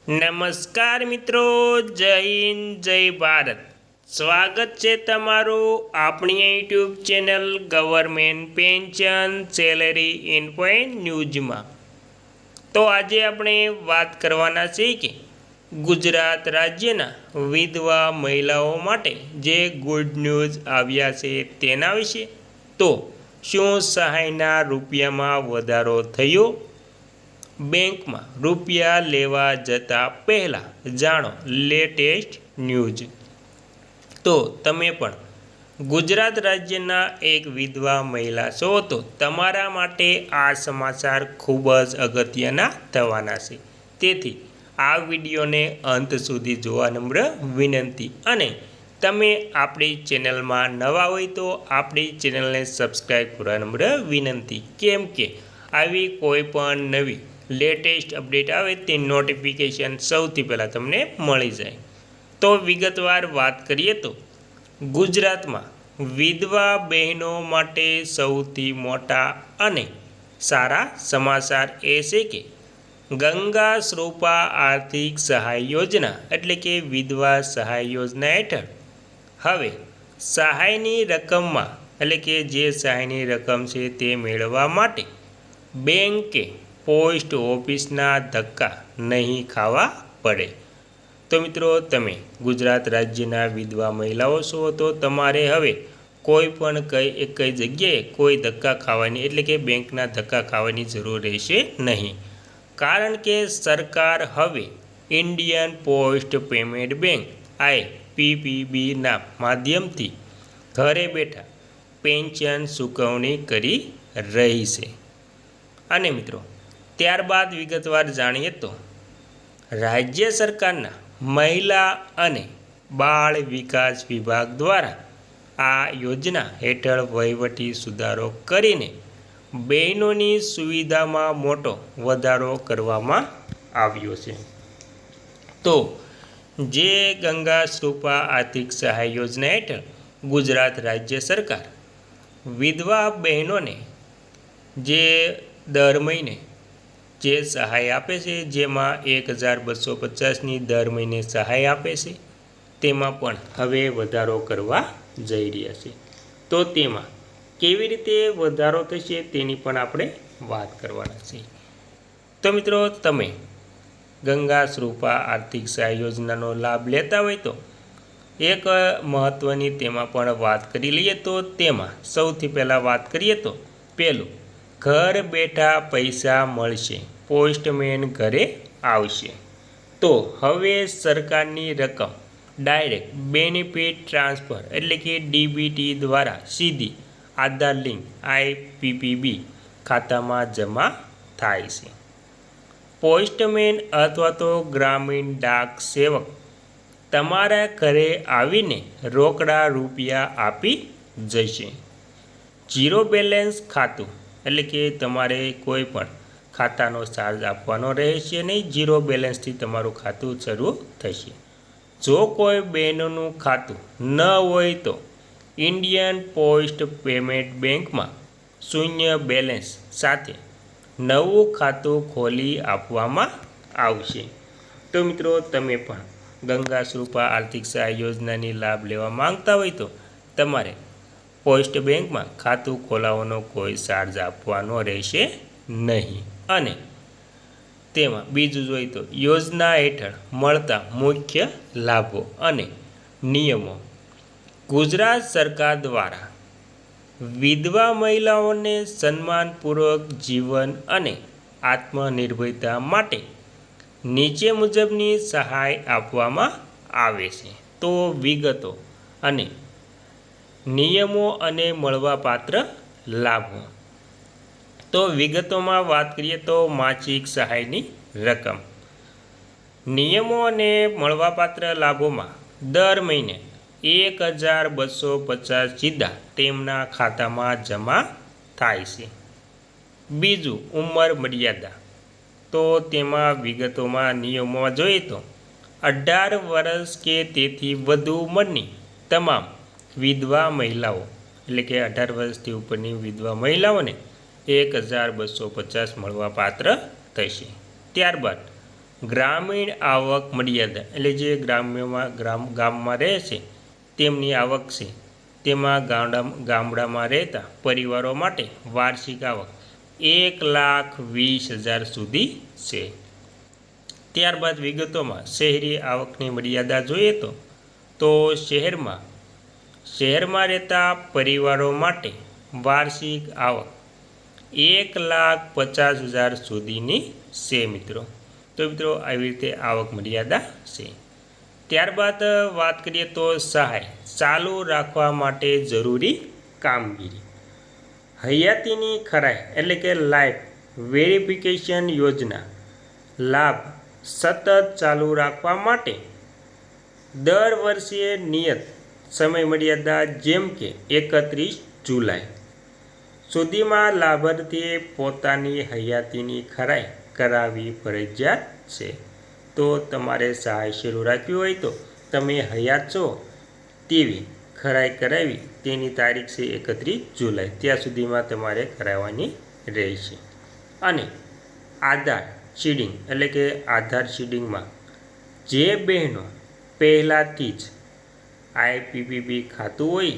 નમસ્કાર મિત્રો, જય હિન્દ, જય ભારત. સ્વાગત છે તમારું આપણી YouTube channel government pension salary info ન્યૂઝમાં. તો આજે આપણે વાત કરવાના છે કે ગુજરાત રાજ્યના વિધવા મહિલાઓ માટે જે ગુડ ન્યૂઝ આવ્યા છે તેના વિશે. તો શું સહાયના રૂપિયામાં વધારો થયો? બેંકમાં રૂપિયા લેવા જતાં પહેલાં જાણો લેટેસ્ટ ન્યૂઝ. તો તમે પણ ગુજરાત રાજ્યના એક વિધવા મહિલા છો તો તમારા માટે આ સમાચાર ખૂબ જ અગત્યના થવાના છે. તેથી આ વિડીયોને અંત સુધી જોવા નમ્ર વિનંતી. અને તમે આપણી ચેનલમાં નવા હોય તો આપણી ચેનલને સબસ્ક્રાઈબ કરવા નમ્ર વિનંતી. કેમ કે આવી કોઈ પણ નવી લેટેસ્ટ અપડેટ આવે તે નોટિફિકેશન સૌથી પહેલાં તમને મળી જાય. તો વિગતવાર વાત કરીએ તો ગુજરાતમાં વિધવા બહેનો માટે સૌથી મોટા અને સારા સમાચાર એ છે કે ગંગા શ્રોપા આર્થિક સહાય યોજના એટલે કે વિધવા સહાય યોજના હેઠળ હવે સહાયની રકમમાં એટલે કે જે સહાયની રકમ છે તે મેળવવા માટે બેંકે પોસ્ટ ઓફિસના ધક્કા નહીં ખાવા પડે. તો મિત્રો, તમે ગુજરાત રાજ્યના વિધવા મહિલાઓ છો તો તમારે હવે કોઈ પણ કઈ જગ્યાએ કોઈ ધક્કા ખાવાની એટલે કે બેંકના ધક્કા ખાવાની જરૂર રહેશે નહીં. કારણ કે સરકાર હવે ઇન્ડિયન પોસ્ટ પેમેન્ટ બેંક IPPBના માધ્યમથી ઘરે બેઠા પેન્શન ચૂકવણી કરી રહી છે. અને મિત્રો, ત્યારબાદ વિગતવાર જાણીએ તો રાજ્ય સરકારના મહિલા અને બાળ વિકાસ વિભાગ દ્વારા આ યોજના હેઠળ વહીવટી સુધારો કરીને બહેનોની સુવિધામાં મોટો વધારો કરવામાં આવ્યો છે. તો જે ગંગા શ્રોપા આર્થિક સહાય યોજના હેઠળ ગુજરાત રાજ્ય સરકાર વિધવા બહેનોને જે દર મહિને જે સહાય આપે છે, જેમાં 1250ની દર મહિને સહાય આપે છે, તેમાં પણ હવે વધારો કરવા જઈ રહ્યા છે. તો તેમાં કેવી રીતે વધારો થશે તેની પણ આપણે વાત કરવાના છે. તો મિત્રો, તમે ગંગા શ્રોપા આર્થિક સહાય યોજનાનો લાભ લેતા હોય તો એક મહત્ત્વની તેમાં પણ વાત કરી લઈએ. તો તેમાં સૌથી પહેલાં વાત કરીએ તો પહેલું, ઘર બેઠા પૈસા મળશે, પોસ્ટમેન ઘરે આવશે. તો હવે સરકારની રકમ ડાયરેક્ટ બેનિફિટ ટ્રાન્સફર એટલે કે DBT દ્વારા સીધી આધાર લિંક IPPB ખાતામાં જમા થાય છે. પોસ્ટમેન અથવા તો ગ્રામીણ ડાક સેવક તમારા ઘરે આવીને રોકડા રૂપિયા આપી જશે. ઝીરો બેલેન્સ ખાતું એટલે કે તમારે કોઈ પણ ખાતાનો ચાર્જ આપવાનો રહેશે નહીં. ઝીરો બેલેન્સથી તમારું ખાતું શરૂ થશે. જો કોઈ બહેનોનું ખાતું ન હોય તો ઇન્ડિયન પોસ્ટ પેમેન્ટ બેંકમાં શૂન્ય બેલેન્સ સાથે નવું ખાતું ખોલી આપવામાં આવશે. તો મિત્રો, તમે પણ ગંગા શ્રોપા આર્થિક સહાય યોજનાની લાભ લેવા માંગતા હોય તો તમારે પોસ્ટ બેંકમાં ખાતું ખોલાવવાનો કોઈ ચાર્જ આપવાનો રહેશે નહીં. અને તેમાં બીજું જોઈએ તો યોજના હેઠળ મળતા મુખ્ય લાભો અને નિયમો. ગુજરાત સરકાર દ્વારા વિધવા મહિલાઓને સન્માનપૂર્વક જીવન અને આત્મનિર્ભરતા માટે નીચે મુજબની સહાય આપવામાં આવે છે. તો વિગતો અને નિયમો અને મળવાપાત્ર લાભો. તો વિગતોમાં વાત કરીએ તો માસિક સહાયની રકમ. નિયમો અને મળવાપાત્ર લાભોમાં દર મહિને 1250 સીધા તેમના ખાતામાં જમા થાય છે. બીજું, ઉંમર મર્યાદા. તો તેમાં વિગતોમાં નિયમોમાં જોઈએ તો 18 વર્ષ કે તેથી વધુ ઉંમરની તમામ વિધવા મહિલાઓ એટલે કે 18 વર્ષથી ઉપરની વિધવા મહિલાઓને 1250 મળવાપાત્ર થશે. ત્યારબાદ ગ્રામીણ આવક મર્યાદા એટલે જે ગામમાં રહે છે તેમની આવક છે, તેમાં ગામડામાં રહેતા પરિવારો માટે વાર્ષિક આવક 1,20,000 સુધી છે. ત્યારબાદ વિગતોમાં શહેરી આવકની મર્યાદા જોઈએ તો શહેરમાં રહેતા પરિવારો માટે વાર્ષિક આવક 1,50,000 સુધીની છે મિત્રો. તો મિત્રો આવી રીતે આવક મર્યાદા છે. ત્યારબાદ વાત કરીએ તો સહાય ચાલુ રાખવા માટે જરૂરી કામગીરી. હયાતીની ખરાઈ એટલે કે લાઈફ વેરિફિકેશન યોજના લાભ સતત ચાલુ રાખવા માટે દર વર્ષે નિયત સમય મર્યાદા જેમ કે 31 જુલાઈ સુધીમાં લાભાર્થીએ પોતાની હયાતીની ખરાઈ કરાવવી ફરજિયાત છે. તો તમારે સહાય શરૂ રાખવી હોય તો તમે હયાત છો તેવી ખરાઈ કરાવી તેની તારીખ છે 31 જુલાઈ, ત્યાં સુધીમાં તમારે કરાવવાની રહેશે. અને આધાર સીડિંગ એટલે કે આધાર સીડિંગમાં જે બહેનો પહેલાંથી જ IPPB ખાતું હોય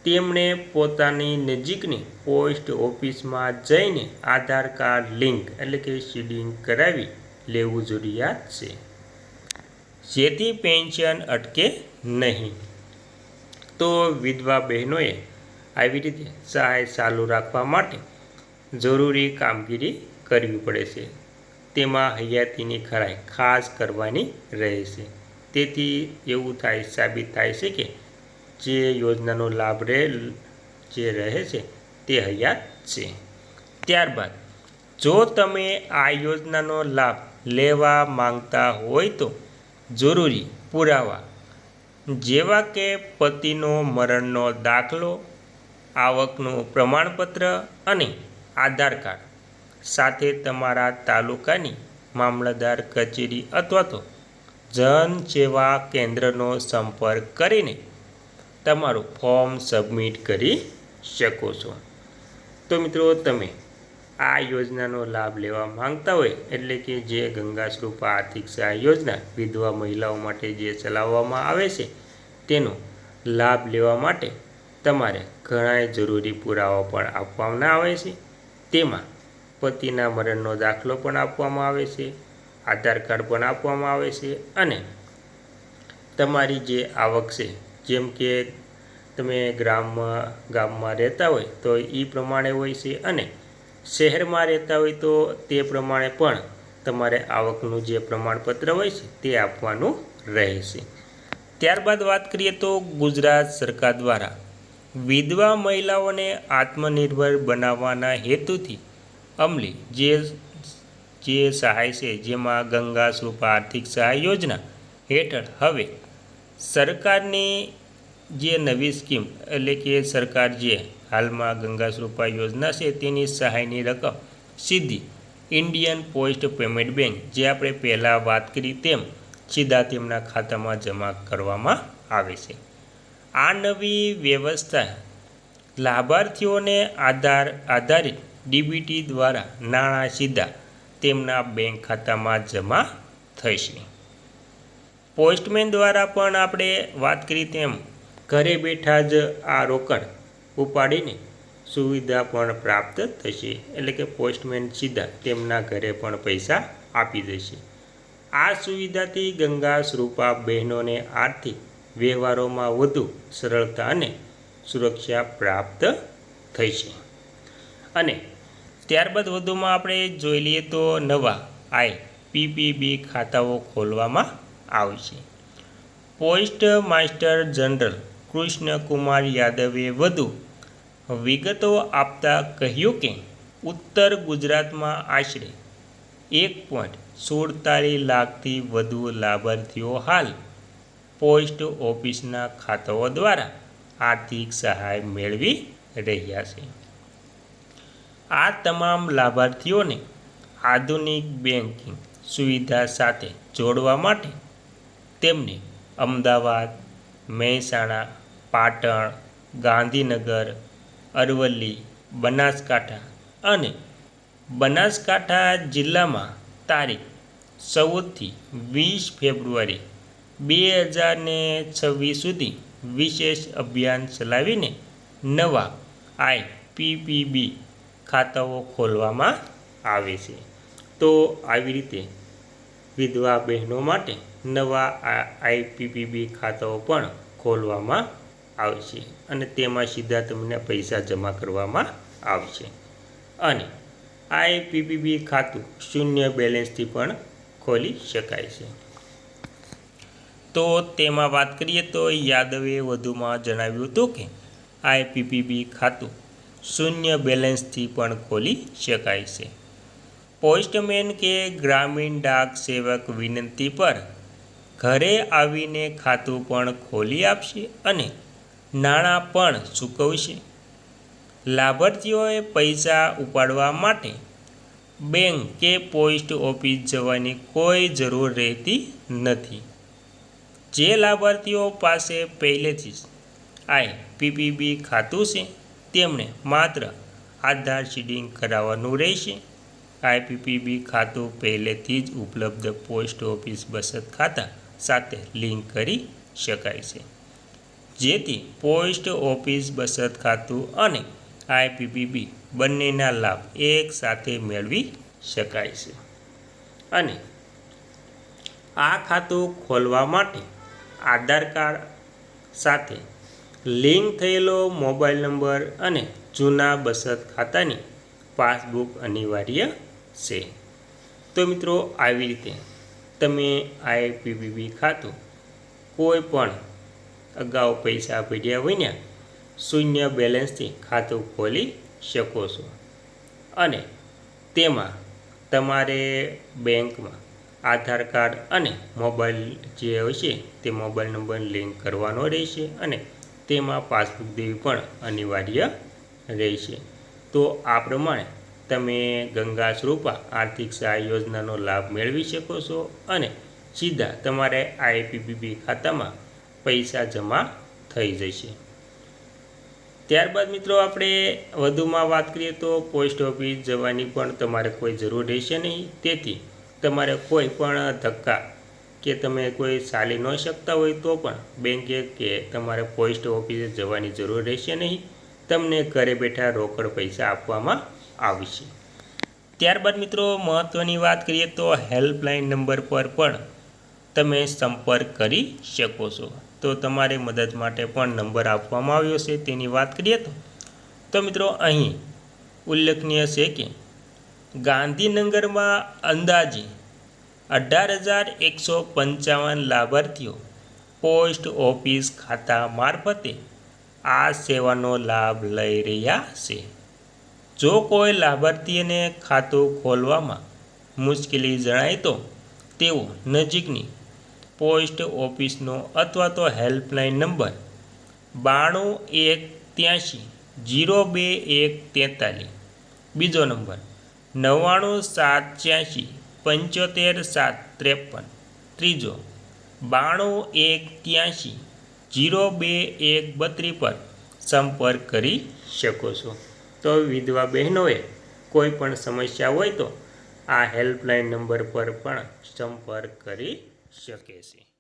તેમણે પોતાની નજીકની પોસ્ટ ઓફિસમાં જઈને આધાર કાર્ડ લિંક એટલે કે સીડિંગ કરાવી લેવું જરૂરિયાત છે, જેથી પેન્શન અટકે નહીં. તો વિધવા બહેનોએ આવી રીતે સહાય ચાલુ રાખવા માટે જરૂરી કામગીરી કરવી પડે છે. તેમાં હયાતીની ખરાઈ ખાસ કરવાની રહેશે. તેથી એવું સાબિત થાય છે કે જે યોજનાનો લાભ જે રહે છે તે હયાત છે. ત્યારબાદ જો તમે આ યોજનાનો લાભ લેવા માંગતા હોય તો જરૂરી પુરાવા જેવા કે પતિનો મરણનો દાખલો, આવકનું પ્રમાણપત્ર અને આધાર કાર્ડ સાથે તમારા તાલુકાની મામલતદાર કચેરી અથવા તો જન સેવા કેન્દ્રનો સંપર્ક કરીને તમારું ફોર્મ સબમિટ કરી શકો છો. તો મિત્રો તમે આ યોજનાનો લાભ લેવા માંગતા હોય એટલે કે જે ગંગા સ્વરૂપા આર્થિક સહાય યોજના વિધવા મહિલાઓ માટે જે ચલાવવામાં આવે છે તેનો લાભ લેવા માટે તમારે ઘણા જરૂરી પુરાવા પણ આપવામાં આવે છે. તેમાં પતિના મરણનો દાખલો પણ આપવામાં આવે છે, આધાર કાર્ડ પણ આપવામાં આવે છે અને તમારી જે આવક છે જેમ કે તમે ગામમાં રહેતા હોય તો એ પ્રમાણે હોય છે અને શહેરમાં રહેતા હોય તો તે પ્રમાણે પણ તમારે આવકનું જે પ્રમાણપત્ર હોય છે તે આપવાનું રહેશે. ત્યારબાદ વાત કરીએ તો ગુજરાત સરકાર દ્વારા વિધવા મહિલાઓને આત્મનિર્ભર બનાવવાના હેતુથી અમલી જે સહાય છે જેમાં ગંગા સ્વરૂપા આર્થિક સહાય યોજના હેઠળ હવે સરકારની જે નવી સ્કીમ એટલે કે સરકાર જે હાલમાં ગંગા સ્વરૂપા યોજના છે તેની સહાયની રકમ સીધી ઇન્ડિયન પોસ્ટ પેમેન્ટ બેંક જે આપણે પહેલાં વાત કરી તેમ સીધા તેમના ખાતામાં જમા કરવામાં આવે છે. આ નવી વ્યવસ્થા લાભાર્થીઓને આધારિત DBT દ્વારા નાણાં સીધા તેમના બેંક ખાતામાં જમા થશે. પોસ્ટમેન દ્વારા પણ આપણે વાત કરી તેમ ઘરે બેઠા જ આ રોકડ ઉપાડીને સુવિધા પણ પ્રાપ્ત થશે, એટલે કે પોસ્ટમેન સીધા તેમના ઘરે પણ પૈસા આપી દેશે. આ સુવિધાથી ગંગા સ્વરૂપા બહેનોને આર્થિક વ્યવહારોમાં વધુ સરળતા અને સુરક્ષા પ્રાપ્ત થશે. અને ત્યારબાદ વધુમાં આપણે જોઈ લઈએ તો નવા IPPB ખાતાઓ ખોલવામાં આવશે. પોસ્ટ માસ્ટર જનરલ કૃષ્ણકુમાર યાદવે વધુ વિગતો આપતા કહ્યું કે ઉત્તર ગુજરાતમાં આશરે 1.47 લાખથી વધુ લાભાર્થીઓ હાલ પોસ્ટ ઓફિસના ખાતાઓ દ્વારા આર્થિક સહાય મેળવી રહ્યા છે. આ તમામ લાભાર્થીઓને આધુનિક બેન્કિંગ સુવિધા સાથે જોડવા માટે તેમને અમદાવાદ, મહેસાણા, પાટણ, ગાંધીનગર, અરવલ્લી, બનાસકાંઠા અને બનાસકાંઠા જિલ્લામાં તારીખ 14થી 20 ફેબ્રુઆરી 2026 સુધી વિશેષ અભિયાન ચલાવીને નવા IPPB ખાતાઓ ખોલવામાં આવે છે। તો આવી રીતે વિધવા બહેનો માટે નવા IPPB ખાતાઓ પણ ખોલવામાં આવશે અને તેમાં સીધા તમને પૈસા જમા કરવામાં આવશે અને IPPB ખાતું શૂન્ય બેલેન્સથી પણ ખોલી શકાય છે। તો તેમાં વાત કરીએ તો યાદવે વધુમાં જણાવ્યું હતું કે IPPB ખાતું શૂન્ય બેલેન્સથી પણ ખોલી શકાય છે। પોસ્ટમેન કે ગ્રામીણ ડાક સેવક વિનંતી પર ઘરે આવીને ખાતું પણ ખોલી આપશે અને નાણાં પણ ચૂકવશે। લાભાર્થીઓએ પૈસા ઉપાડવા માટે બેંક કે પોસ્ટ ઓફિસ જવાની કોઈ જરૂર રહેતી નથી। જે લાભાર્થીઓ પાસે પહેલેથી જ IPPB ખાતું છે તેમણે માત્ર આધાર સીડિંગ કરાવવાનું રહેશે। IPPB ખાતું પહેલેથી જ ઉપલબ્ધ પોસ્ટ ઓફિસ બચત ખાતા સાથે લિંક કરી શકાય છે, જેથી પોસ્ટ ઓફિસ બચત ખાતું અને IPPB બંનેના લાભ એક સાથે મેળવી શકાય છે। અને આ ખાતું ખોલવા માટે આધાર કાર્ડ સાથે લિંક થયેલો મોબાઈલ નંબર અને જૂના બચત ખાતાની પાસબુક અનિવાર્ય છે। તો મિત્રો આવી રીતે તમે IPPB ખાતું કોઈ પણ અગાઉ પૈસા ભર્યા વિના શૂન્ય બેલેન્સથી ખાતું ખોલી શકો છો અને તેમાં તમારે બેંકમાં આધાર કાર્ડ અને મોબાઈલ જે હશે તે મોબાઈલ નંબર લિંક કરવાનો રહેશે અને તેમાં પાસબુક દેવી પણ અનિવાર્ય રહેશે। તો આ પ્રમાણે તમે ગંગા સ્વરૂપા આર્થિક સહાય યોજનાનો લાભ મેળવી શકો છો અને સીધા તમારે IPPB ખાતામાં પૈસા જમા થઈ જશે। ત્યારબાદ મિત્રો આપણે વધુમાં વાત કરીએ તો પોસ્ટ ઓફિસ જવાની પણ તમારે કોઈ જરૂર રહેશે નહીં। તેથી તમારે કોઈ પણ ધક્કા કે તમે કોઈ ચાલી ન શકતા હોય તો પણ બેંકે કે તમારે પોસ્ટ ઓફિસે જવાની જરૂર રહેશે નહીં। તમને ઘરે બેઠા રોકડ પૈસા આપવામાં આવશે। ત્યારબાદ મિત્રો મહત્ત્વની વાત કરીએ તો હેલ્પલાઇન નંબર પર પણ તમે સંપર્ક કરી શકો છો। તો તમારી મદદ માટે પણ નંબર આપવામાં આવ્યો છે તેની વાત કરીએ તો મિત્રો અહીં ઉલ્લેખનીય છે કે ગાંધીનગરમાં અંદાજે 18,155 લાભાર્થીઓ પોસ્ટ ઓફિસ ખાતા મારફતે આ સેવાનો લાભ લઈ રહ્યા છે। જો કોઈ લાભાર્થીને ખાતું ખોલવામાં મુશ્કેલી જણાય તો તેઓ નજીકની પોસ્ટ ઓફિસનો અથવા તો હેલ્પલાઇન નંબર 92-183-02-143, બીજો નંબર 99-786-75-753, ત્રીજો 92-183-02-132 પર સંપર્ક કરી શકો છો। તો વિધવા બહેનોએ કોઈ પણ સમસ્યા હોય તો આ હેલ્પલાઇન નંબર પર પણ સંપર્ક કરી શકે છે।